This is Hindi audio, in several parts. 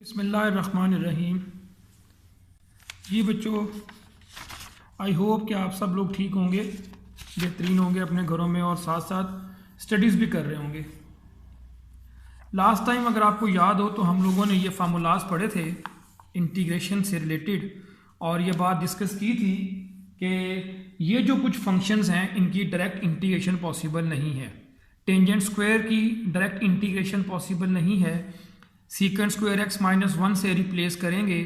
बिस्मिल्लाहिर्रहमानिर्रहीम। जी बच्चों, आई होप कि आप सब लोग ठीक होंगे, बेहतरीन होंगे अपने घरों में और साथ साथ स्टडीज़ भी कर रहे होंगे। लास्ट टाइम अगर आपको याद हो तो हम लोगों ने ये फार्मूलाज पढ़े थे इंटीग्रेशन से रिलेटेड, और ये बात डिस्कस की थी कि ये जो कुछ फंक्शंस हैं इनकी डायरेक्ट इंटीग्रेशन पॉसिबल नहीं है। टेंजेंट स्क्वायर की डायरेक्ट इंटीग्रेशन पॉसिबल नहीं है, सीकेंट स्क्वायर एक्स माइनस 1 से रिप्लेस करेंगे।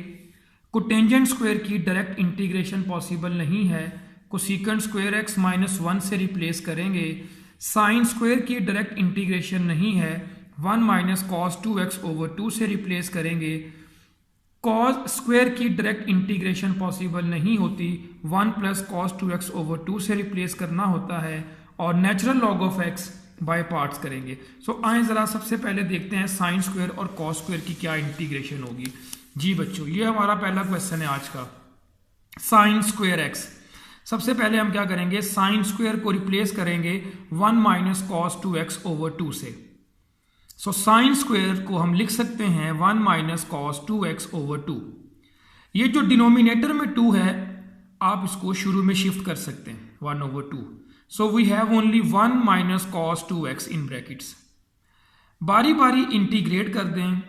कोटेंजेंट स्क्वायर की डायरेक्ट इंटीग्रेशन पॉसिबल नहीं है, कोसीकेंट स्क्वायर एक्स माइनस 1 से रिप्लेस करेंगे। साइन स्क्वायर की डायरेक्ट इंटीग्रेशन नहीं है, 1 माइनस कॉस 2x ओवर 2 से रिप्लेस करेंगे। कॉस स्क्वायर की डायरेक्ट इंटीग्रेशन पॉसिबल नहीं होती, 1 प्लस कॉस 2x ओवर 2 से रिप्लेस करना होता है, और natural log of x by parts करेंगे। सो आए जरा सबसे पहले देखते हैं साइन स्क्वायर और कॉस स्क्वायर की क्या इंटीग्रेशन होगी। जी बच्चों, ये हमारा पहला क्वेश्चन है आज का, साइन स्क्वायर एक्स। सबसे पहले हम क्या करेंगे, साइन स्क्वायर को रिप्लेस करेंगे 1 माइनस कॉस 2x ओवर 2 से। सो साइन स्क्वायर को हम लिख सकते हैं 1 माइनस कॉस 2x ओवर 2। ये जो डिनोमिनेटर में 2 है आप इसको शुरू में शिफ्ट कर सकते हैं 1 over 2। So we have only 1 minus cos 2x in brackets. बारी बारी इंटीग्रेट कर दें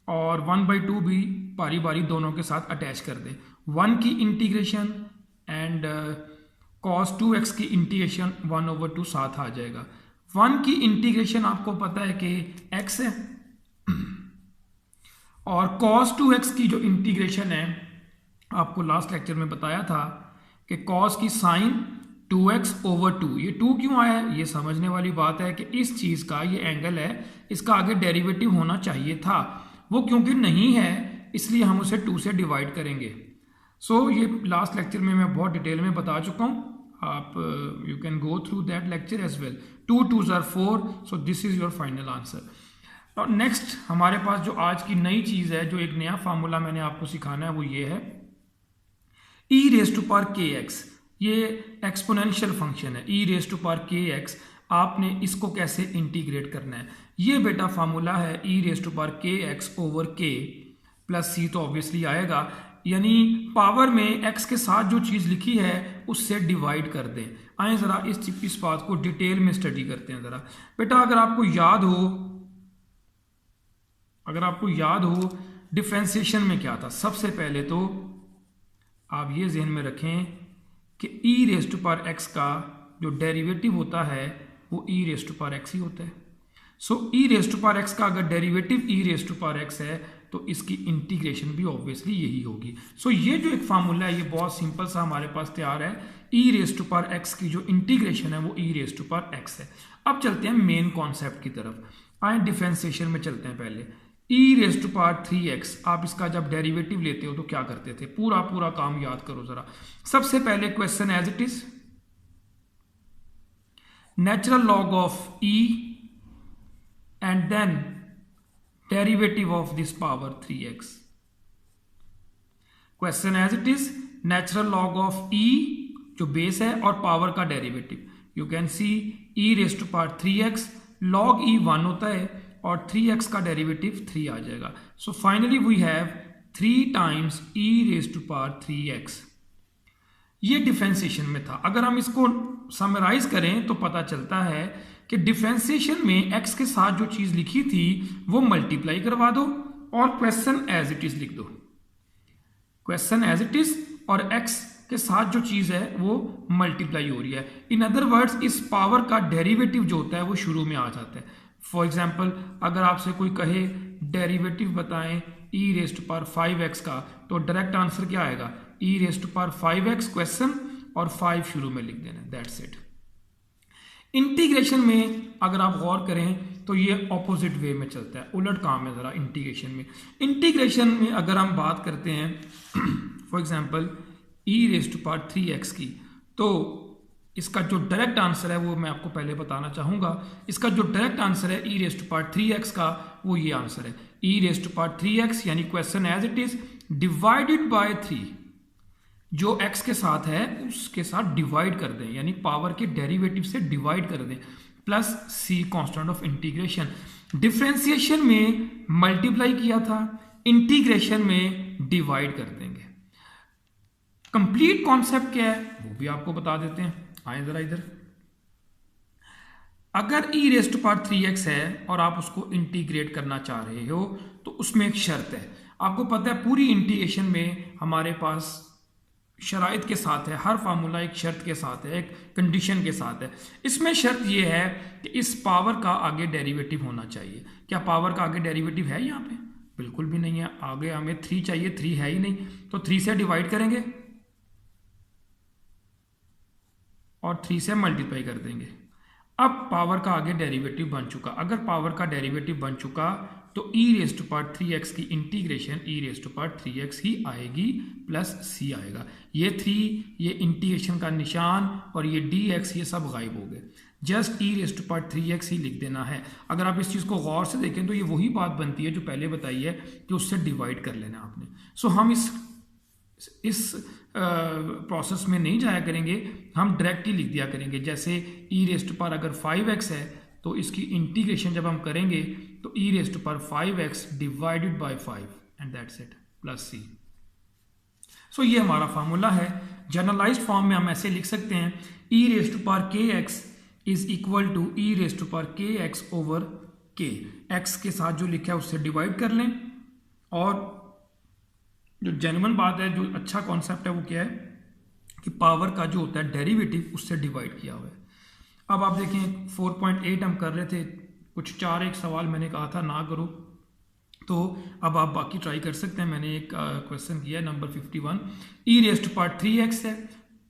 और 1/2 भी बारी बारी दोनों के साथ अटैच कर दें। 1 की इंटीग्रेशन एंड कॉस 2x की इंटीग्रेशन 1 ओवर 2 साथ आ जाएगा। 1 की इंटीग्रेशन आपको पता है कि x है, और cos 2x की जो इंटीग्रेशन है आपको लास्ट लेक्चर में बताया था कि cos की साइन 2x ओवर 2। ये 2 क्यों आया है, ये समझने वाली बात है कि इस चीज का ये एंगल है, इसका आगे डेरिवेटिव होना चाहिए था, वो क्योंकि नहीं है इसलिए हम उसे 2 से डिवाइड करेंगे। सो ये लास्ट लेक्चर में मैं बहुत डिटेल में बता चुका हूं, आप you can go through that lecture as well. 2 2s are 4, so this is your final answer. और नेक्स्ट हमारे पास जो आज की नई चीज है, जो एक नया फार्मूला मैंने आपको सिखाना है, वो ये है e raise to power kx। ये एक्सपोनेंशियल फंक्शन है e raise to power kx। आपने इसको कैसे इंटीग्रेट करना है, ये बेटा फार्मूला है e raise to power kx over k plus c तो ऑब्वियसली आएगा, यानी पावर में x के साथ जो चीज लिखी है उससे डिवाइड कर दें। आए जरा इस बात को डिटेल में स्टडी करते हैं जरा। बेटा अगर आपको याद हो डिफरेंशिएशन में क्या था, सबसे पहले तो आप ये ध्यान में रखें कि e raise to power x का जो डेरिवेटिव होता है वो e raise to power x ही होता है। So e raise to power x का अगर derivative e raise to power x है तो इसकी इंटीग्रेशन भी ऑब्वियसली यही होगी। सो ये जो एक फार्मूला है ये बहुत सिंपल सा हमारे पास तैयार है। e raise to power x की जो इंटीग्रेशन है वो e raise to power x है। अब चलते हैं मेन कॉन्सेप्ट की तरफ। आए डिफरेंशिएशन में चलते हैं। पहले e raise to power 3x, आप इसका जब डेरिवेटिव लेते हो तो क्या करते थे, पूरा काम याद करो जरा। सबसे पहले question as it is, natural log of e and then derivative of this power 3x। Question as it is, natural log of e जो बेस है और पावर का derivative. You can see e raise to power 3x, log e 1 होता है और 3x का डेरिवेटिव 3 आ जाएगा। So finally we have 3 times e raise to power 3x। ये डिफरेंशिएशन में था। अगर हम इसको समराइज करें तो पता चलता है कि डिफरेंशिएशन में x के साथ जो चीज लिखी थी वो मल्टीप्लाई करवा दो और क्वेश्चन एज इट इज लिख दो। क्वेश्चन एज इट इज और x के साथ जो चीज है वो मल्टीप्लाई हो रही है। इन अदर वर्ड्स इस पावर का डेरिवेटिव जो होता है वो शुरू में आ जाता है। फॉर एग्जाम्पल अगर आपसे कोई कहे डेरिवेटिव बताएं e raise to power 5x का, तो डायरेक्ट आंसर क्या आएगा, e raise to power 5x question और 5 शुरू में लिख देना, दैट्स इट। इंटीग्रेशन में अगर आप गौर करें तो ये ऑपोजिट वे में चलता है, उलट काम है जरा इंटीग्रेशन में। इंटीग्रेशन में अगर हम बात करते हैं for example e raise to power 3x की, तो इसका जो डायरेक्ट आंसर है वो मैं आपको पहले बताना चाहूंगा। इसका जो डायरेक्ट आंसर है e raise to power 3x का, वो ये आंसर है e raise to power 3x, यानी question as it is divided by 3। जो x के साथ है उसके साथ डिवाइड कर दें, यानी पावर के डेरिवेटिव से डिवाइड कर दें, plus c constant of integration. Differentiation में मल्टीप्लाई किया था, इंटीग्रेशन में डिवाइड कर देंगे। कंप्लीट कॉन्सेप्ट क्या है वो भी आपको बता देते हैं। आए जरा इधर, अगर e raise to power 3x है और आप उसको इंटीग्रेट करना चाह रहे हो तो उसमें एक शर्त है। आपको पता है पूरी इंटीग्रेशन में हमारे पास शराइत के साथ है, हर फार्मूला एक शर्त के साथ है, एक कंडीशन के साथ है। इसमें शर्त यह है कि इस पावर का आगे डेरिवेटिव होना चाहिए। क्या पावर का आगे डेरिवेटिव है यहाँ पे? बिल्कुल भी नहीं है। आगे हमें 3 चाहिए, 3 है ही नहीं, तो 3 से डिवाइड करेंगे और 3 से मल्टीप्लाई कर देंगे। अब पावर का आगे डेरिवेटिव बन चुका। अगर पावर का डेरिवेटिव बन चुका तो e raise to power 3x की integration e raise to power 3x ही आएगी प्लस c आएगा। ये 3, ये इंटीग्रेशन का निशान और ये dx ये सब गायब हो गए। Just e raise to power 3x ही लिख देना है। अगर आप इस चीज़ को गौर से देखें तो ये वही बात बनती है जो पहले बताई है कि उससे डिवाइड कर लेना आपने। सो हम इस प्रोसेस में नहीं जाया करेंगे, हम डायरेक्ट ही लिख दिया करेंगे। जैसे e रेज़ टू पावर अगर 5x है तो इसकी इंटीग्रेशन जब हम करेंगे तो e raise to power 5x divided by 5 and that's it plus c। So ये हमारा फार्मूला है। जनरलाइज्ड फॉर्म में हम ऐसे लिख सकते हैं e raise to power kx is equal to e raise to power kx over k। x के साथ जो लिखा है उससे डिवाइड कर लें, और जो जेन्युइन बात है, जो अच्छा कॉन्सेप्ट है वो क्या है कि पावर का जो होता है डेरिवेटिव उससे डिवाइड किया हुआ है। अब आप देखें 4.8 हम कर रहे थे, कुछ 4 सवाल मैंने कहा था ना करो, तो अब आप बाकी ट्राई कर सकते हैं। मैंने एक क्वेश्चन किया है number 51, e raise to power 3x है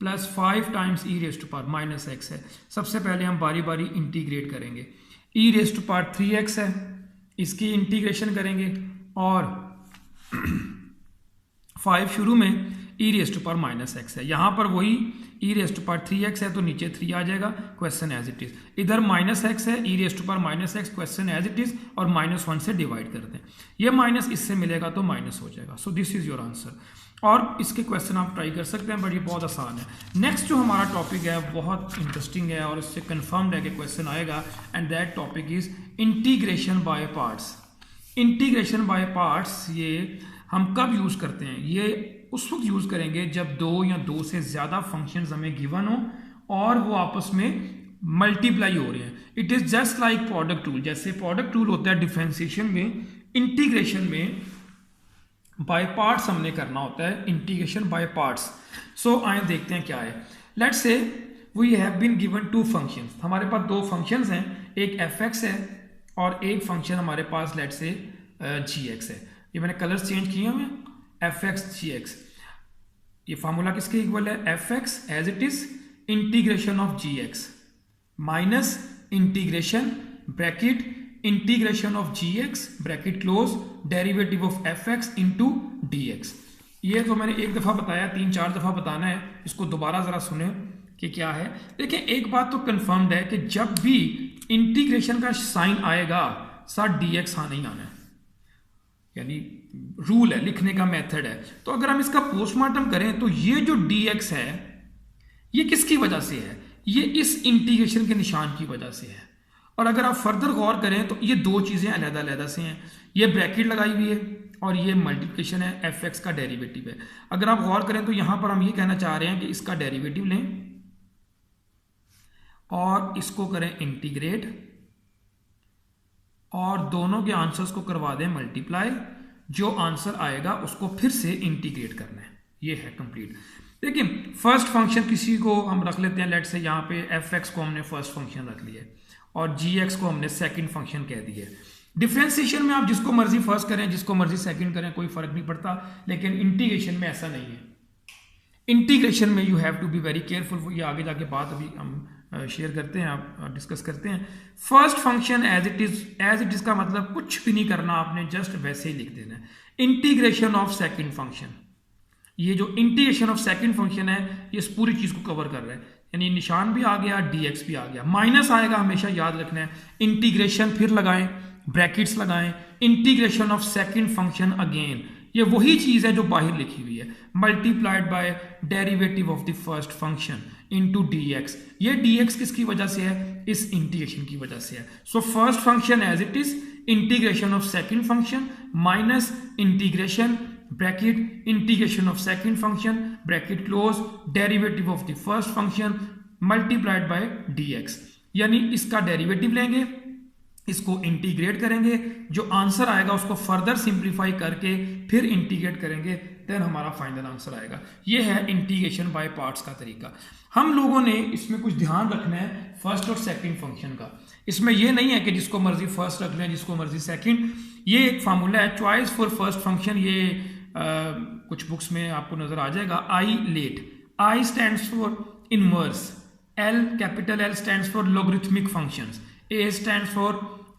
plus 5 times e raise to power minus x है। सबसे पहले हम बारी बारी इंटीग्रेट करेंगे। e raise to power 3x है, इसकी इंटीग्रेशन करेंगे और 5 शुरू में e raise to power minus x है। यहाँ पर वही e raise to power 3x है तो नीचे 3 आ जाएगा, क्वेश्चन एज इट इज। इधर माइनस x है, e raise to power minus x, question as it is, और -1 से डिवाइड कर दें। ये माइनस इससे मिलेगा तो माइनस हो जाएगा। So this is your answer. और इसके क्वेश्चन आप ट्राई कर सकते हैं, बट ये बहुत आसान है। नेक्स्ट जो हमारा टॉपिक है बहुत इंटरेस्टिंग है और इससे कन्फर्म्ड है कि क्वेश्चन आएगा, and that topic is integration by parts. Integration by parts ये हम कब यूज करते हैं? ये उस वक्त यूज करेंगे जब 2 या 2 से ज्यादा फंक्शंस हमें गिवन हो और वो आपस में मल्टीप्लाई हो रहे हैं। It is just like product rule. जैसे प्रोडक्ट रूल होता है डिफरेंशिएशन में, इंटीग्रेशन में बाय पार्ट्स हमने करना होता है, इंटीग्रेशन बाय पार्ट्स। सो आए देखते हैं क्या है। Let's say we have been given 2 functions. हमारे पास 2 फंक्शंस हैं, एक fx है और एक फंक्शन हमारे पास लेट्स से gx है। ये मैंने कलर्स चेंज किए हैं, fx gx। ये फार्मूला किसके इक्वल है? fx as it is integration of gx minus integration bracket integration of gx bracket close derivative of fx into dx। ये तो मैंने एक दफा बताया, 3-4 दफा बताना है, इसको दोबारा जरा सुने कि क्या है। देखिए एक बात तो कंफर्म्ड है कि जब भी इंटीग्रेशन का साइन आएगा साथ dx आना ही आना है, यानी रूल है, लिखने का मेथड है। तो अगर हम इसका पोस्टमार्टम करें तो ये जो dx है ये किसकी वजह से है? ये इस इंटीग्रेशन के निशान की वजह से है। और अगर आप फर्दर गौर करें तो ये 2 चीजें अलग-अलग से हैं। ये ब्रैकेट लगाई हुई है और ये मल्टीप्लिकेशन है, fx का डेरिवेटिव है। अगर आप गौर करें तो यहां पर हम ये कहना चाह रहे हैं कि इसका डेरिवेटिव लें और इसको करें इंटीग्रेट और दोनों के आंसर्स को करवा दें मल्टीप्लाई। जो आंसर आएगा उसको फिर से इंटीग्रेट करना है। ये है कंप्लीट। लेकिन फर्स्ट फंक्शन किसी को हम रख लेते हैं, लेट्स से यहाँ पे fx को हमने फर्स्ट फंक्शन रख लिया और gx को हमने सेकंड फंक्शन कह दिया। डिफरेंशिएशन में आप जिसको मर्जी फर्स्ट करें, जिसको मर्जी सेकंड करें, कोई फर्क नहीं पड़ता, लेकिन इंटीग्रेशन में ऐसा नहीं है। इंटीग्रेशन में you have to be very careful. ये आगे जाके बात अभी हम शेयर करते हैं, आप डिस्कस करते हैं। First function as it is का मतलब कुछ भी नहीं करना आपने, जस्ट वैसे ही लिख देना है। इंटीग्रेशन ऑफ सेकंड फंक्शन, ये जो इंटीग्रेशन ऑफ सेकंड फंक्शन है ये इस पूरी चीज को कवर कर रहा है, यानी निशान भी आ गया, dx भी आ गया, माइनस आएगा हमेशा याद रखना है। इंटीग्रेशन फिर लगाएं, ब्रैकेट्स लगाएं, integration of second function again, ये वही चीज है जो बाहर लिखी हुई है, multiplied by derivative of the first function into dx। ये dx किसकी वजह से है? इस इंटीग्रेशन की वजह से है। So first function as it is integration of second function minus integration bracket integration of second function bracket close derivative of the first function multiplied by dx, यानी इसका डेरिवेटिव लेंगे, इसको इंटीग्रेट करेंगे, जो आंसर आएगा उसको फर्दर सिंप्लीफाई करके फिर इंटीग्रेट करेंगे, देन हमारा फाइनल आंसर आएगा। ये है इंटीग्रेशन बाय पार्ट्स का तरीका। हम लोगों ने इसमें कुछ ध्यान रखना है फर्स्ट और सेकंड फंक्शन का। इसमें यह नहीं है कि जिसको मर्जी फर्स्ट रख लें जिसको मर्जी सेकंड। ये एक फार्मूला है चॉइस फॉर फर्स्ट फंक्शन, ये कुछ बुक्स में आपको नजर आ जाएगा। I let, I stands for inverse, L capital L stands for logarithmic functions, A stands for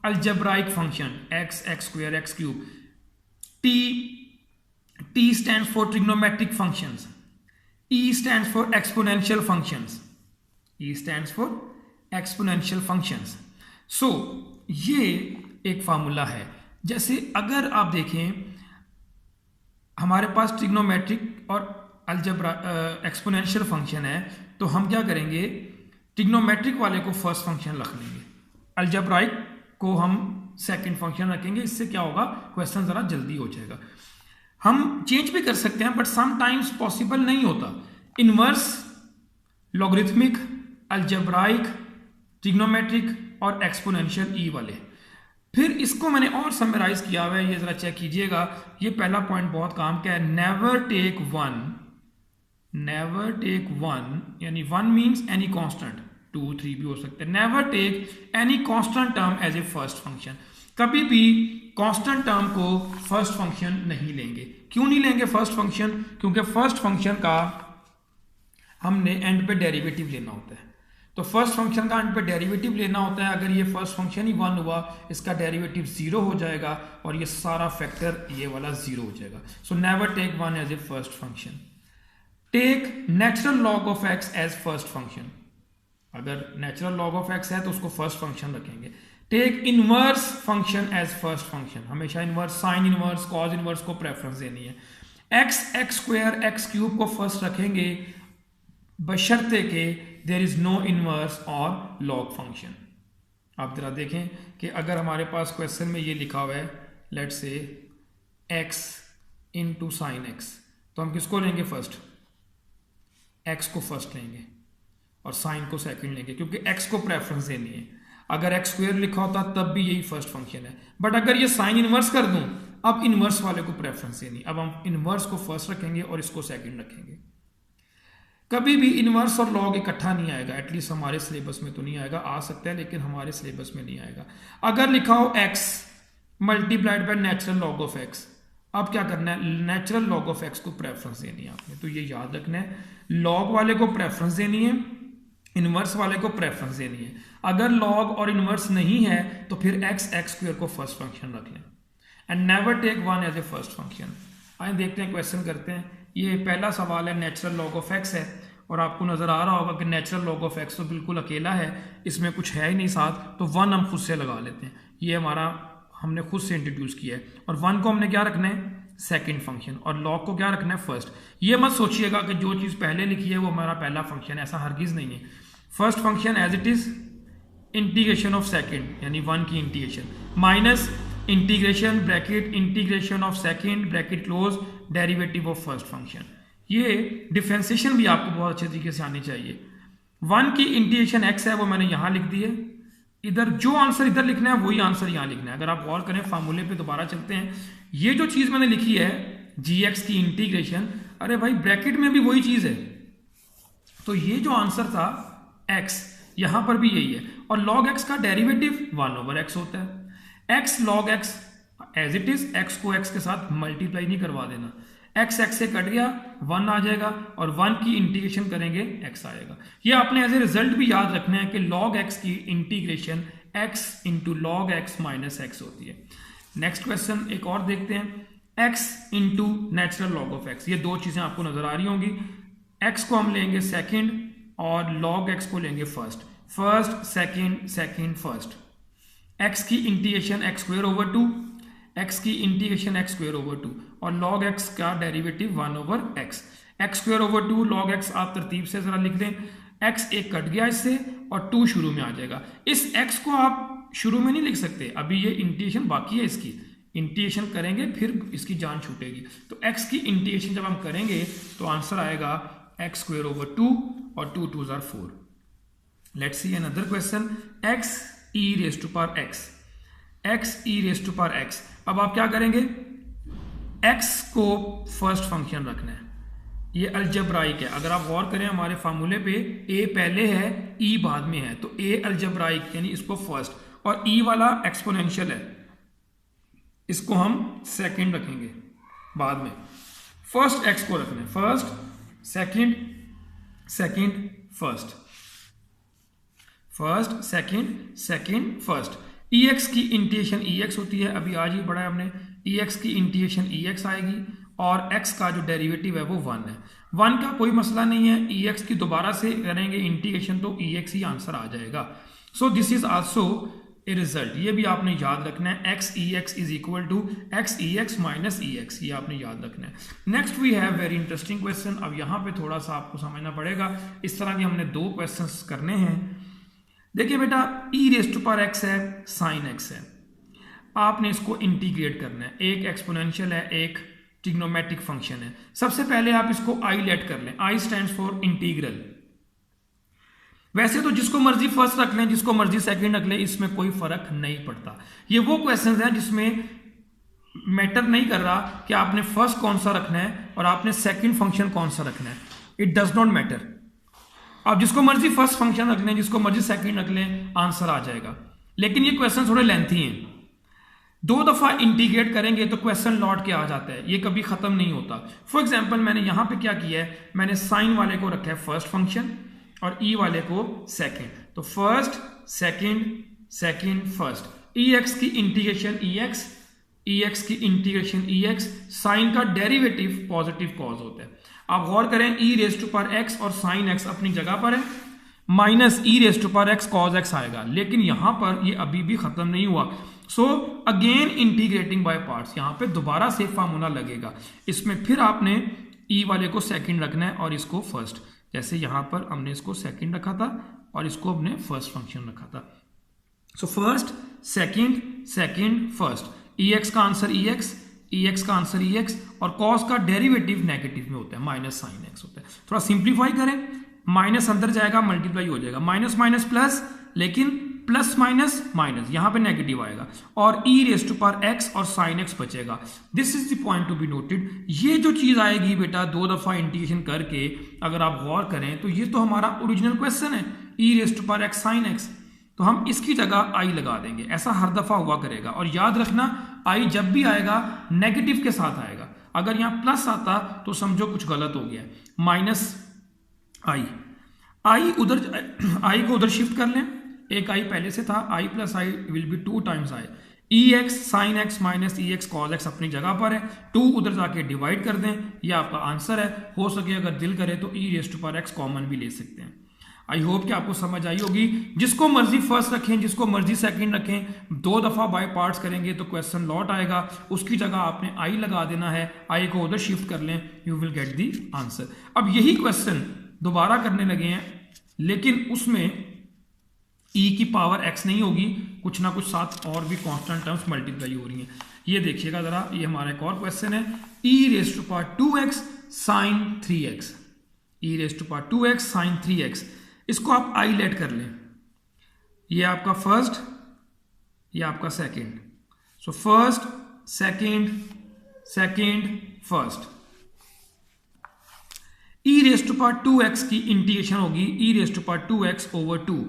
algebraic function x, x square, x cube. T stands for trigonometric functions. E stands for exponential functions. E stands for exponential functions. So ये एक फार्मूला है। जैसे अगर आप देखें हमारे पास ट्रिग्नोमेट्रिक और अलजेब्रा एक्सपोनेंशियल फंक्शन है, तो हम क्या करेंगे, ट्रिग्नोमेट्रिक वाले को फर्स्ट फंक्शन रख लेंगे, अलजेब्राइक को हम सेकंड फंक्शन रखेंगे। इससे क्या होगा, क्वेश्चन जरा जल्दी हो जाएगा। हम चेंज भी कर सकते हैं बट समटाइम्स पॉसिबल नहीं होता। इनवर्स, लॉगरिथमिक, अलजेब्राइक, ट्रिग्नोमेट्रिक और एक्सपोनेंशियल ई वाले। फिर इसको मैंने और समराइज किया हुआ है, ये जरा चेक कीजिएगा। ये पहला पॉइंट बहुत काम का है, never take one, never take one, यानी वन मीन्स एनी कांस्टेंट, 2, 3 भी हो सकते हैं। Never take any constant term as a first function, कभी भी कांस्टेंट टर्म को फर्स्ट फंक्शन नहीं लेंगे। क्यों नहीं लेंगे फर्स्ट फंक्शन, क्योंकि फर्स्ट फंक्शन का हमने एंड पे डेरिवेटिव लेना होता है। तो फर्स्ट फंक्शन का एंड पे डेरिवेटिव लेना होता है। अगर ये फर्स्ट फंक्शन ही 1 हुआ, इसका डेरिवेटिव 0 हो जाएगा और ये सारा फैक्टर ये वाला 0 हो जाएगा। So never take one as a first function. Take natural log of X as first function, अगर नेचुरल लॉग ऑफ एक्स है तो उसको फर्स्ट फंक्शन रखेंगे। Take inverse function as first function, हमेशा inverse, sine inverse, cos inverse को प्रेफरेंस देनी है। X, x square, X cube को फर्स्ट रखेंगे बशर्ते के देयर इज नो इनवर्स और लॉग फंक्शन। आप जरा देखें कि अगर हमारे पास क्वेश्चन में ये लिखा हुआ है लेट्स से एक्स इनटू साइन एक्स, तो हम किसको लेंगे फर्स्ट, एक्स को फर्स्ट लेंगे और साइन को सेकंड लेंगे, क्योंकि एक्स को प्रेफरेंस देनी है। अगर एक्स स्क्वायर लिखा होता तब भी यही फर्स्ट फंक्शन है, बट अगर ये साइन इनवर्स कर दूं, अब इनवर्स वाले को प्रेफरेंस देनी, अब हम इनवर्स को फर्स्ट रखेंगे और इसको सेकंड रखेंगे। कभी भी इनवर्स और लॉग इकट्ठा नहीं आएगा, एटलीस्ट हमारे सिलेबस में तो नहीं आएगा, आ सकता है लेकिन हमारे सिलेबस में नहीं आएगा। अगर लिखा हो x multiplied by natural log of x, अब क्या करना है, नेचुरल लॉग ऑफ एक्स को प्रेफरेंस देनी है आपने, तो ये याद रखना है, लॉग वाले को प्रेफरेंस देनी है, इनवर्स वाले को प्रेफरेंस देनी है। अगर लॉग और इनवर्स नहीं है तो फिर एक्स, एक्स स्क्वायर को फर्स्ट फंक्शन रख लें and never take one as a first function. आइए देखते हैं, क्वेश्चन करते हैं। ये पहला सवाल है, नेचुरल लॉग ऑफ एक्स है और आपको नजर आ रहा होगा कि नेचुरल लॉग ऑफ एक्स तो बिल्कुल अकेला है, इसमें कुछ है ही नहीं साथ, तो 1 हम खुद से लगा लेते हैं। ये हमारा हमने खुद से इंट्रोड्यूस किया है और 1 को हमने क्या रखना है, सेकंड फंक्शन, और लॉग को क्या रखना है, फर्स्ट। ये मत सोचिएगा कि जो चीज़ पहले लिखी है वो हमारा पहला फंक्शन है, ऐसा हरगिज नहीं है। First function as it is integration of second, यानी 1 की integration minus integration bracket integration of second bracket close derivative of first function. ये डिफरेंशिएशन भी आपको बहुत अच्छे तरीके से आनी चाहिए। 1 की इंटीग्रेशन x है वो मैंने यहां लिख दी है, इधर जो आंसर इधर लिखना है वही आंसर यहां लिखना है। अगर आप गौर करें फार्मूले पे दोबारा चलते हैं, ये जो चीज मैंने लिखी है gx की इंटीग्रेशन, अरे भाई ब्रैकेट में भी वही चीज है, तो ये जो आंसर था x यहां पर भी यही है, और log x का डेरिवेटिव 1/x होता है। x log x as it is, x को x के साथ मल्टीप्लाई नहीं करवा देना, x x से कट गया 1 आ जाएगा और 1 की इंटीग्रेशन करेंगे x आएगा। ये आपने एज ए रिजल्ट भी याद रखना है कि log x की integration x into log x minus x होती है। नेक्स्ट क्वेश्चन एक और देखते हैं, x into natural log of x, ये दो चीजें आपको नजर आ रही होंगी। x को हम लेंगे सेकेंड और log x को लेंगे first, first second second first. x की integration x square over 2, x की इंटीग्रेशन x स्क्वायर ओवर 2 और log x का derivative 1/x। x square over 2 log x आप तरतीब से जरा लिख दें, x एक कट गया इससे और 2 शुरू में आ जाएगा। इस x को आप शुरू में नहीं लिख सकते, अभी ये इंटीग्रेशन बाकी है इसकी, इंटीग्रेशन करेंगे फिर इसकी जान छूटेगी। तो x की इंटीग्रेशन जब हम करेंगे तो आंसर आएगा x स्क्वायर ओवर 2 और 2 2 जार 4। Let's see another question, x e raise to power x e raise to power x। अब आप क्या करेंगे, x को फर्स्ट फंक्शन रखना है, ये अलजेब्राइक है। अगर आप गौर करें हमारे फार्मूले पे a पहले है e बाद में है, तो a अलजेब्राइक यानी इसको फर्स्ट, और e वाला एक्सपोनेंशियल है, इसको हम सेकंड रखेंगे बाद में। फर्स्ट x को रखना है, first second second first, first second second first. ex की इंटीग्रेशन ex होती है, अभी आज ही पढ़ा है हमने, ex की इंटीग्रेशन ex आएगी और x का जो डेरिवेटिव है वो 1 है। 1 का कोई मसला नहीं है, ex की दोबारा से करेंगे इंटीग्रेशन तो ex ही आंसर आ जाएगा। So this is also a result, ये भी आपने याद रखना है, x ex is equal to x ex minus ex, ये आपने याद रखना है। Next we have very interesting question. अब यहाँ पे थोड़ा सा आपको समझना पड़ेगा, इस तरह के हमने 2 क्वेश्चंस करने हैं। देखिए बेटा, e raise to power x है, साइन x है, आपने इसको इंटीग्रेट करना है, एक एक्सपोनेंशियल है, एक ट्रिग्नोमेट्रिक फंक्शन है। सबसे पहले आप इसको i लेट कर लें, i स्टैंड्स फॉर इंटीग्रल। वैसे तो जिसको मर्जी फर्स्ट रख लें, जिसको मर्जी सेकंड रख लें, इसमें कोई फर्क नहीं पड़ता। ये वो क्वेश्चंस हैं जिसमें मैटर नहीं कर रहा कि आपने फर्स्ट कौन सा रखना है और आपने सेकंड फंक्शन कौन सा रखना है, इट डज नॉट मैटर। आप जिसको मर्जी फर्स्ट फंक्शन रख लें, जिसको मर्जी सेकंड रख लें, आंसर आ जाएगा। लेकिन ये क्वेश्चन थोड़े लेंथी हैं, 2 दफा इंटीग्रेट करेंगे तो क्वेश्चन लौट के आ जाता है, ये कभी खत्म नहीं होता। फॉर एग्जांपल मैंने यहां पे क्या किया है, मैंने साइन वाले को रखा है फर्स्ट फंक्शन और ई वाले को सेकंड, तो first second second first. ex की इंटीग्रेशन ex की इंटीग्रेशन ex, साइन का डेरिवेटिव पॉजिटिव कॉज होता है। आप गौर करें, e raise to power x और साइन x अपनी जगह पर है, minus e raise to power x cos x आएगा, लेकिन यहां पर ये अभी भी खत्म नहीं हुआ। So again integrating by parts, यहां पे दोबारा से फार्मूला लगेगा, इसमें फिर आपने e वाले को सेकंड रखना है और इसको फर्स्ट। जैसे यहां पर हमने इसको सेकंड रखा था और इसको हमने फर्स्ट फंक्शन रखा था। सो first second second first, ex का आंसर ex का आंसर ex, और कॉस का डेरिवेटिव नेगेटिव में होता है, माइनस साइन x होता है। थोड़ा सिंप्लीफाई करें, माइनस अंदर जाएगा, मल्टीप्लाई हो जाएगा, माइनस माइनस प्लस, लेकिन प्लस माइनस माइनस, यहां पे नेगेटिव आएगा, और e raise to power x और साइन x बचेगा। This is the point to be noted. ये जो चीज आएगी बेटा 2 दफा इंटीग्रेशन करके, अगर आप गौर करें तो ये तो हमारा ओरिजिनल क्वेश्चन है, e raise to power x sine x, तो हम इसकी जगह i लगा देंगे। ऐसा हर दफा हुआ करेगा, और याद रखना i जब भी आएगा नेगेटिव के साथ आएगा। अगर यहां प्लस आता तो समझो कुछ गलत हो गया, माइनस i उधर, i को उधर शिफ्ट कर लें, एक i पहले से था, i plus i will be 2 times i, ex sine x minus ex cos x अपनी जगह पर है, 2 उधर जाके डिवाइड कर दें, ये आपका आंसर है। हो सके अगर दिल करे तो e raise to power x common भी ले सकते हैं। आई होप कि आपको समझ आई होगी। जिसको मर्जी फर्स्ट रखें, जिसको मर्जी सेकंड रखें, 2 दफा बाय पार्ट्स करेंगे तो क्वेश्चन लौट आएगा, उसकी जगह आपने आई लगा देना है, आई को उधर शिफ्ट कर लें, you will get the answer. अब यही क्वेश्चन दोबारा करने लगे हैं, लेकिन उसमें e की पावर x नहीं होगी, कुछ ना कुछ साथ और भी कांस्टेंट टर्म्स मल्टीप्लाई हो रही हैं। ये देखिएगा जरा, ये हमारा एक और क्वेश्चन है, e raise to power 2x sine 3x, e raise to power 2x sine 3x, इसको आप i लेट कर लें, ये आपका फर्स्ट, ये आपका second, so first second second first. e raise to power 2x की इंटीग्रेशन होगी e raise to power 2x over 2,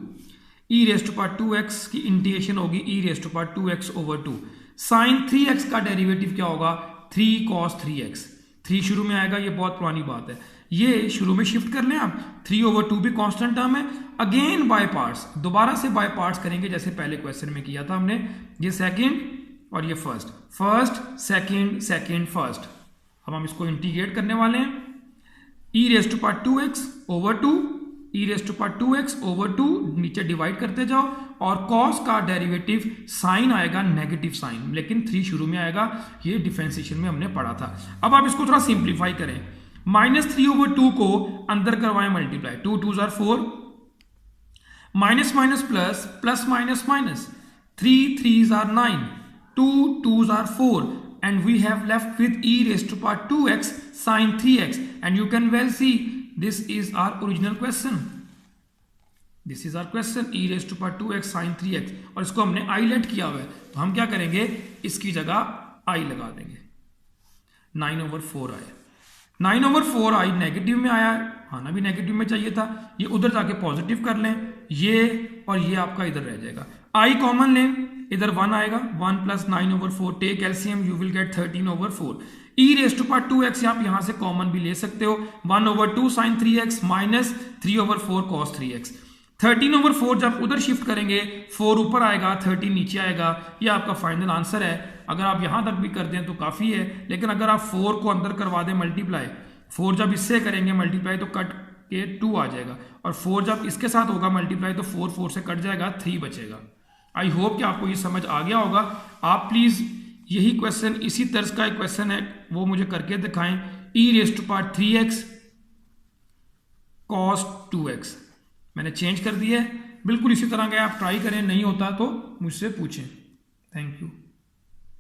e raise to power 2x की इंटीग्रेशन होगी e raise to power 2x over 2। Sine 3x का डेरिवेटिव क्या होगा, 3 cos 3x, 3 शुरू में आएगा, ये बहुत पुरानी बात है, ये शुरू में शिफ्ट कर लें आप, 3 ओवर 2 भी कांस्टेंट टर्म है। अगेन बाय पार्ट्स, दोबारा से बाय पार्ट्स करेंगे जैसे पहले क्वेश्चन में किया था हमने, ये सेकंड और ये first, first second second first. अब हम इसको इंटीग्रेट करने वाले हैं, e raise to power 2x over 2, e raise to power 2x over 2, नीचे डिवाइड करते जाओ, और cos का डेरिवेटिव साइन आएगा नेगेटिव साइन, लेकिन 3 शुरू में आएगा, ये डिफरेंशिएशन में हमने पढ़ा था। अब आप इसको थोड़ा सिंप्लीफाई करें, -3 ओवर 2 को अंदर करवाएं मल्टीप्लाई, 2 2 जार 4, minus minus plus, plus minus minus, 3 3s are 9, 2 2s are 4, and we have left with e raised to power 2x sine 3x, and you can well see this is our original question. This is our question, e raise to power 2x sin 3x, और इसको हमने i लेट किया हुआ है, तो हम क्या करेंगे, इसकी जगह i लगा देंगे. 9/4 आया. 9/4 i नेगेटिव में आया है, आना भी नेगेटिव में चाहिए था, ये उधर जाके पॉजिटिव कर लें, ये और ये आपका इधर रह जाएगा. i कॉमन लें, इधर 1 आएगा, 1 + 9/4 take LCM, you will get 13/4. e raise to power 2x आप यहां से कॉमन भी ले सकते हो, 1/2 sin 3x minus 3/4 cos 3x. 13/4 जब उधर शिफ्ट करेंगे 4 ऊपर आएगा, 13 नीचे आएगा. ये आपका फाइनल आंसर है. अगर आप यहां तक भी कर दें तो काफी है, लेकिन अगर आप 4 को अंदर करवा दें मल्टीप्लाई, 4 जब इससे करेंगे मल्टीप्लाई तो कट के 2 आ जाएगा, और 4 जब इसके साथ होगा मल्टीप्लाई तो 4 से कट जाएगा, 3 बचेगा. आई होप कि आपको ये समझ आ गया होगा. आप प्लीज यही क्वेश्चन, इसी तर्ज का एक क्वेश्चन है, वो मुझे करके दिखाएं. e raise to power 3x cos 2x मैंने चेंज कर दिया है, बिल्कुल इसी तरह का आप ट्राई करें, नहीं होता तो मुझसे पूछें. Thank you.